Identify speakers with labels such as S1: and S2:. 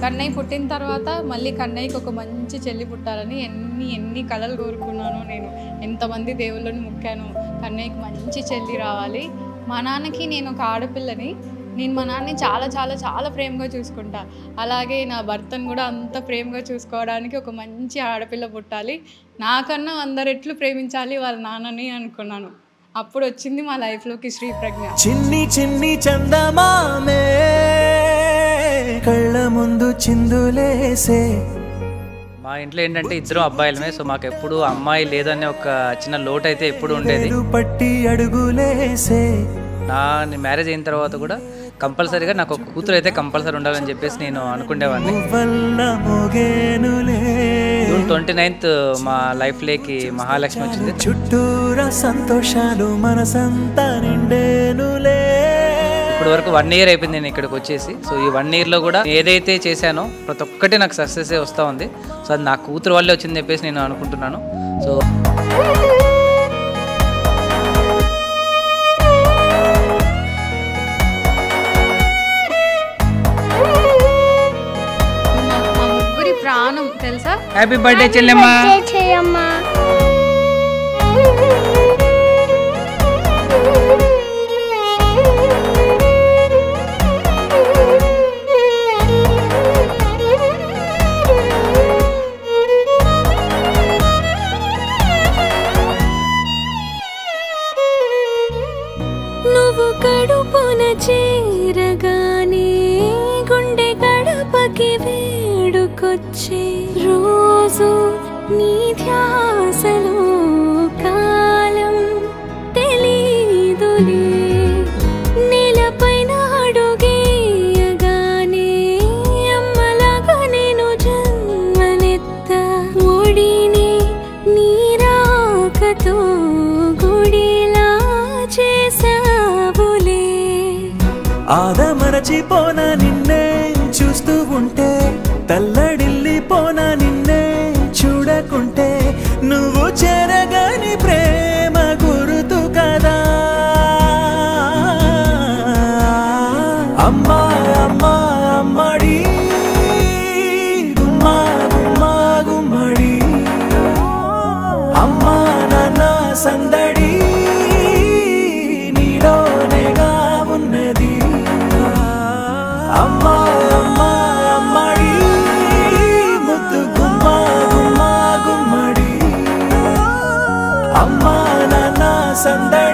S1: కన్నయ్య పుట్టిన తర్వాత మళ్ళీ కన్నయ్యకి ఒక మంచి చెల్లి పుట్టాలని ఎన్ని కలలు కోరుకున్నాను నేను. ఎంతమంది దేవుళ్ళని మొక్కాను, కన్నయ్యకి మంచి చెల్లి రావాలి. మా నాన్నకి నేను ఒక ఆడపిల్లని, నేను మా నాన్నని చాలా చాలా చాలా ప్రేమగా చూసుకుంటా. అలాగే నా భర్తను కూడా అంత ప్రేమగా చూసుకోవడానికి ఒక మంచి ఆడపిల్ల పుట్టాలి. నాకన్నా 100 రెట్లు ప్రేమించాలి వాళ్ళ నాన్నని అనుకున్నాను. అప్పుడు వచ్చింది మా లైఫ్లోకి శ్రీప్రజ్ఞ.
S2: చిన్ని చిన్ని చందమామే కళ్ళ ముందు చిందులేసే.
S3: మా ఇంట్లో ఏంటంటే ఇద్దరు అబ్బాయిలమే. సో మాకు ఎప్పుడు అమ్మాయి లేదనే ఒక చిన్న లోటు అయితే ఎప్పుడు ఉండేది.
S2: పట్టి అడుగులేసే.
S3: నా మ్యారేజ్ అయిన తర్వాత కూడా కంపల్సరీగా నాకు ఒక కూతురు అయితే కంపల్సరీ ఉండాలని చెప్పేసి నేను అనుకునేవాడిని. జూన్ 29th మా లైఫ్లోకి మహాలక్ష్మి వచ్చింది.
S2: చుట్టూరా సంతోషాలు మనసంతా నిండేనులే.
S3: ఇప్పటి వరకు 1 year అయిపోయింది నేను ఇక్కడికి వచ్చేసి. సో ఈ 1 yearలో కూడా ఏదైతే చేశానో ప్రతి ఒక్కటి నాకు సక్సెస్ వస్తూ ఉంది. సో అది నా కూతురు వల్లే వచ్చింది చెప్పేసి నేను అనుకుంటున్నాను. సో
S1: ప్రాణం తెలుసా.
S3: హ్యాపీ బర్త్డే చెల్లెమ్మ.
S4: నువ్వు కడుపున చేరగానే గుండె గడపకి వేడుకొచ్చే రోజు నీ ధ్యాసలో కాలం తెలీదులే. నేలపైన అడుగేయగానే అమ్మలాగా నేను జన్మనెత్త. ఒడిని నీ రాకతో గుడిలా చేసావులే.
S2: ఆదమరచిపోనా నిన్నే చూస్తూ ఉంటే, తల్లడిల్లిపోనా నిన్నే చూడకుంటే. నువ్వు చెరగని ప్రేమ గురుతు కదా. అమ్మా అమ్మా అమ్మడి గుమ్మా గుమ్మా గుమ్మడి. అమ్మా నాన్న సందడి నీలోనేగా ఉన్నది. అమ్మా అమ్మా అమ్మడి ముద్దు గుమ్మా గుమ్మా గుమ్మడి. అమ్మా నాన్న సందడి.